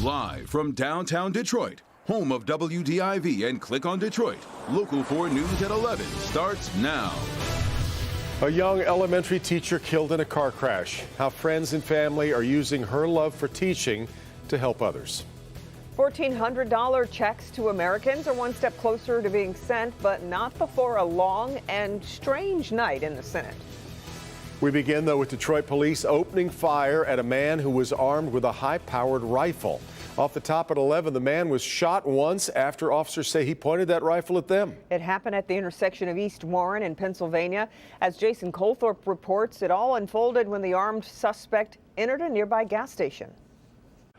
Live from downtown Detroit, home of WDIV and Click on Detroit, Local 4 News at 11 starts now. A young elementary teacher killed in a car crash. How friends and family are using her love for teaching to help others. $1,400 checks to Americans are one step closer to being sent, but not before a long and strange night in the Senate. We begin, though, with Detroit police opening fire at a man who was armed with a high-powered rifle. Off the top at 11, the man was shot once after officers say he pointed that rifle at them. It happened at the intersection of East Warren in Pennsylvania. As Jason Colthorpe reports, it all unfolded when the armed suspect entered a nearby gas station.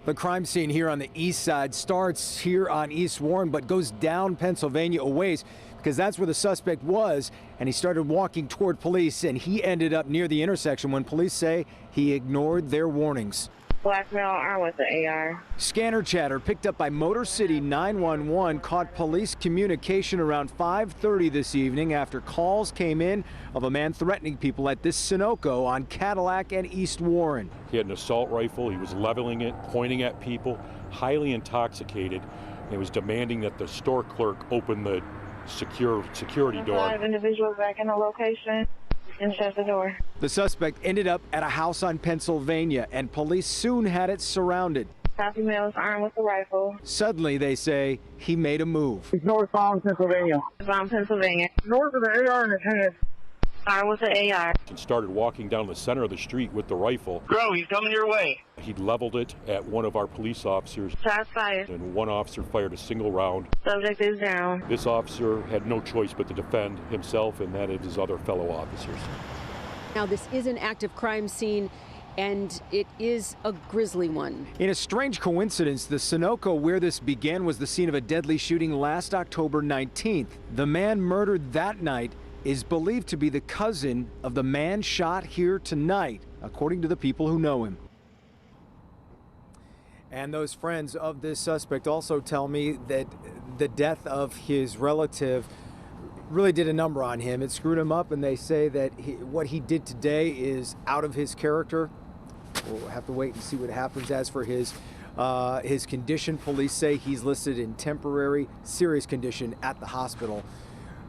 The crime scene here on the east side starts here on East Warren, but goes down Pennsylvania a ways, because that's where the suspect was, and he started walking toward police, and he ended up near the intersection when police say he ignored their warnings. Black male armed with an AR. Scanner chatter picked up by Motor City 911 caught police communication around 5:30 this evening after calls came in of a man threatening people at this Sunoco on Cadillac and East Warren. He had an assault rifle. He was leveling it, pointing at people, highly intoxicated. And he was demanding that the store clerk open the security door. 5 individuals back in the location. And shut the door. The suspect ended up at a house on Pennsylvania, and police soon had it surrounded. Copy male is armed with a rifle. Suddenly, they say, he made a move. He's northbound Pennsylvania. Bound Pennsylvania. North of the AR in his hand. Armed with an AR. And started walking down the center of the street with the rifle. Bro, he's coming your way. He leveled it at one of our police officers. Shots fired. And one officer fired a single round. Subject is down. This officer had no choice but to defend himself and that of his other fellow officers. Now, this is an active crime scene, and it is a grisly one. In a strange coincidence, the Sunoco where this began was the scene of a deadly shooting last October 19th. The man murdered that night is believed to be the cousin of the man shot here tonight, according to the people who know him. And those friends of this suspect also tell me that the death of his relative really did a number on him. It screwed him up, and they say that what he did today is out of his character. We'll have to wait and see what happens. As for his condition, police say he's listed in temporary serious condition at the hospital.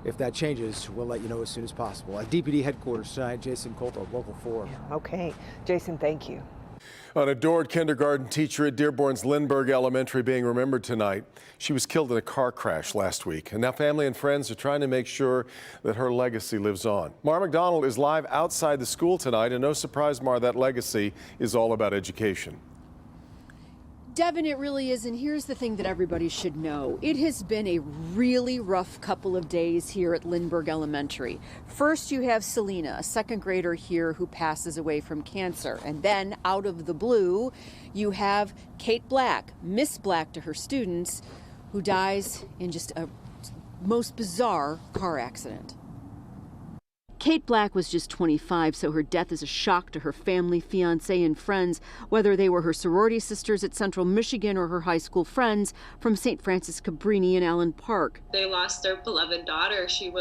If that changes, we'll let you know as soon as possible. At DPD headquarters tonight, Jason Colthorpe, Local 4. Okay, Jason, thank you. An adored kindergarten teacher at Dearborn's Lindbergh Elementary being remembered tonight. She was killed in a car crash last week, and now family and friends are trying to make sure that her legacy lives on. Mara McDonald is live outside the school tonight, and no surprise, Mara, that legacy is all about education. Devin, it really is, and here's the thing that everybody should know. It has been a really rough couple of days here at Lindbergh Elementary. First, you have Selena, a second grader here who passes away from cancer. And then, out of the blue, you have Kate Black, Miss Black to her students, who dies in just a most bizarre car accident. Kate Black was just 25, so her death is a shock to her family, fiancé, and friends, whether they were her sorority sisters at Central Michigan or her high school friends from St. Francis Cabrini and Allen Park. They lost their beloved daughter. She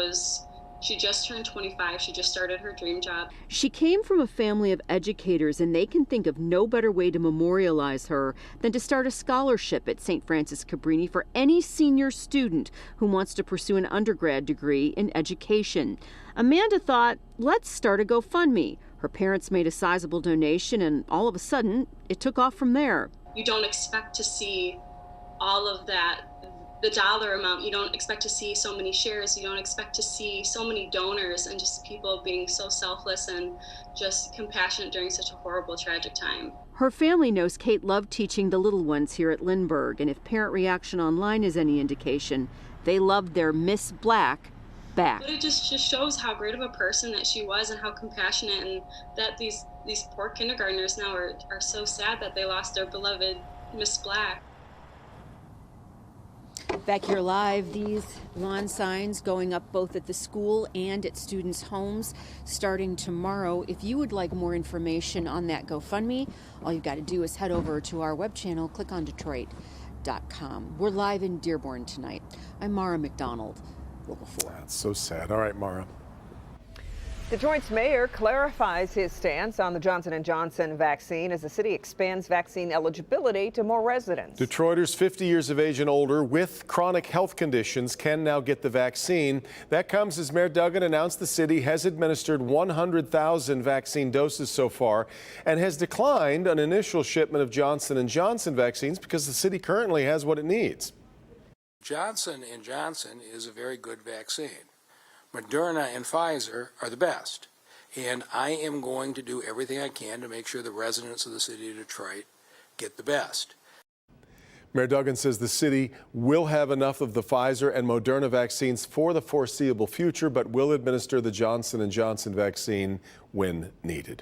just turned 25. She just started her dream job. She came from a family of educators, and they can think of no better way to memorialize her than to start a scholarship at St. Francis Cabrini for any senior student who wants to pursue an undergrad degree in education. Amanda thought, let's start a GoFundMe. Her parents made a sizable donation, and all of a sudden, it took off from there. You don't expect to see all of that, the dollar amount. You don't expect to see so many shares. You don't expect to see so many donors and just people being so selfless and just compassionate during such a horrible, tragic time. Her family knows Kate loved teaching the little ones here at Lindbergh, and if parent reaction online is any indication, they loved their Miss Black back. But it just shows how great of a person that she was and how compassionate, and that these poor kindergartners now are so sad that they lost their beloved Miss Black. Back here live, these lawn signs going up both at the school and at students' homes starting tomorrow. If you would like more information on that GoFundMe, all you've got to do is head over to our web channel, clickondetroit.com. We're live in Dearborn tonight. I'm Mara McDonald, Local 4. That's so sad. All right, Mara. Detroit's mayor clarifies his stance on the Johnson & Johnson vaccine as the city expands vaccine eligibility to more residents. Detroiters 50 years of age and older with chronic health conditions can now get the vaccine. That comes as Mayor Duggan announced the city has administered 100,000 vaccine doses so far and has declined an initial shipment of Johnson & Johnson vaccines because the city currently has what it needs. Johnson & Johnson is a very good vaccine. Moderna and Pfizer are the best, and I am going to do everything I can to make sure the residents of the city of Detroit get the best. Mayor Duggan says the city will have enough of the Pfizer and Moderna vaccines for the foreseeable future, but will administer the Johnson & Johnson vaccine when needed.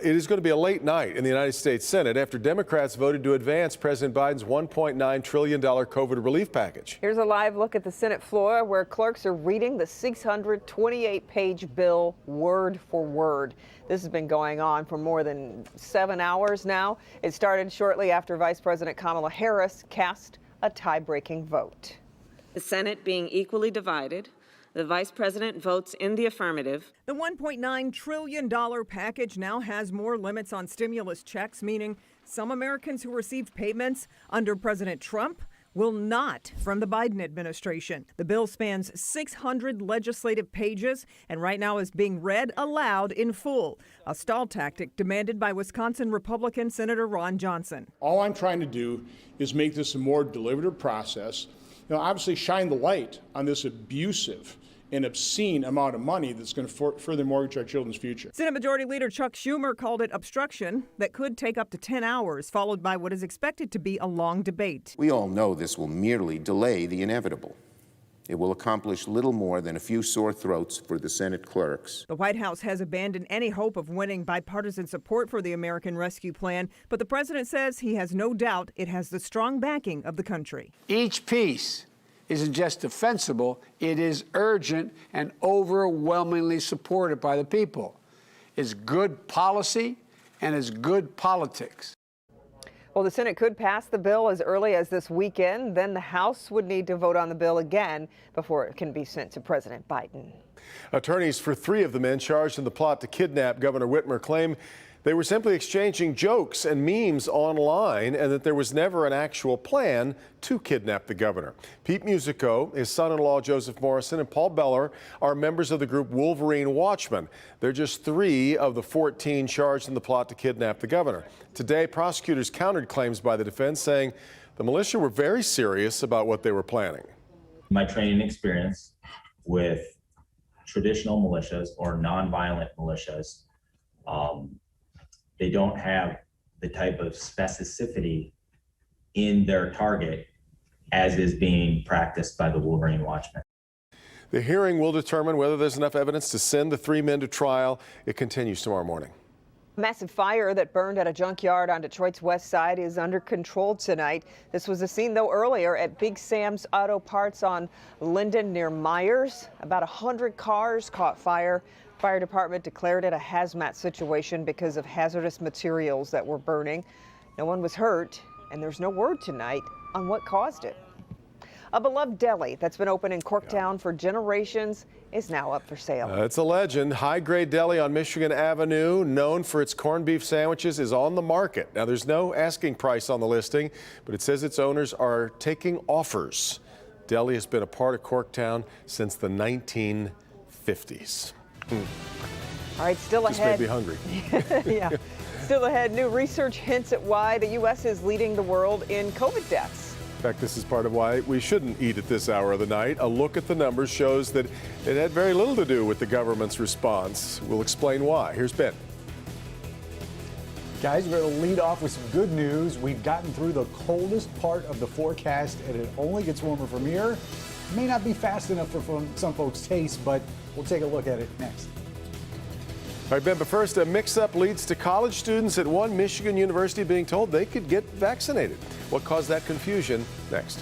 It is going to be a late night in the United States Senate after Democrats voted to advance President Biden's $1.9 trillion COVID relief package. Here's a live look at the Senate floor where clerks are reading the 628-page bill word for word. This has been going on for more than 7 hours now. It started shortly after Vice President Kamala Harris cast a tie-breaking vote. The Senate being equally divided, the Vice President votes in the affirmative. The $1.9 trillion package now has more limits on stimulus checks, meaning some Americans who received payments under President Trump will not from the Biden administration. The bill spans 600 legislative pages and right now is being read aloud in full, a stall tactic demanded by Wisconsin Republican Senator Ron Johnson. All I'm trying to do is make this a more deliberative process. Obviously shine the light on this abusive and obscene amount of money that's going to further mortgage our children's future. Senate Majority Leader Chuck Schumer called it obstruction that could take up to 10 hours, followed by what is expected to be a long debate. We all know this will merely delay the inevitable. It will accomplish little more than a few sore throats for the Senate clerks. The White House has abandoned any hope of winning bipartisan support for the American Rescue Plan, but the president says he has no doubt it has the strong backing of the country. Each piece isn't just defensible, it is urgent and overwhelmingly supported by the people. It's good policy and it's good politics. Well, the Senate could pass the bill as early as this weekend. Then the House would need to vote on the bill again before it can be sent to President Biden. Attorneys for 3 of the men charged in the plot to kidnap Governor Whitmer claim they were simply exchanging jokes and memes online and that there was never an actual plan to kidnap the governor. Pete Musico, his son-in-law Joseph Morrison, and Paul Beller are members of the group Wolverine Watchmen. They're just 3 of the 14 charged in the plot to kidnap the governor. Today, prosecutors countered claims by the defense, saying the militia were very serious about what they were planning. My training experience with traditional militias or nonviolent militias, they don't have the type of specificity in their target as is being practiced by the Wolverine Watchmen. The hearing will determine whether there's enough evidence to send the 3 men to trial. It continues tomorrow morning. A massive fire that burned at a junkyard on Detroit's west side is under control tonight. This was a scene, though, earlier at Big Sam's Auto Parts on Linden near Myers. About 100 cars caught fire. Fire department declared it a hazmat situation because of hazardous materials that were burning. No one was hurt, and there's no word tonight on what caused it. A beloved deli that's been open in Corktown for generations is now up for sale. It's a legend. High Grade Deli on Michigan Avenue, known for its corned beef sandwiches, is on the market. Now, there's no asking price on the listing, but it says its owners are taking offers. Deli has been a part of Corktown since the 1950s. All right, still ahead. Just made me hungry. Yeah. Still ahead, new research hints at why the U.S. is leading the world in COVID deaths. In fact, this is part of why we shouldn't eat at this hour of the night. A look at the numbers shows that it had very little to do with the government's response. We'll explain why. Here's Ben. Guys, we're going to lead off with some good news. We've gotten through the coldest part of the forecast, and it only gets warmer from here. May not be fast enough for some folks' taste, but we'll take a look at it next. All right, Ben, but first, a mix-up leads to college students at one Michigan university being told they could get vaccinated. What caused that confusion? Next.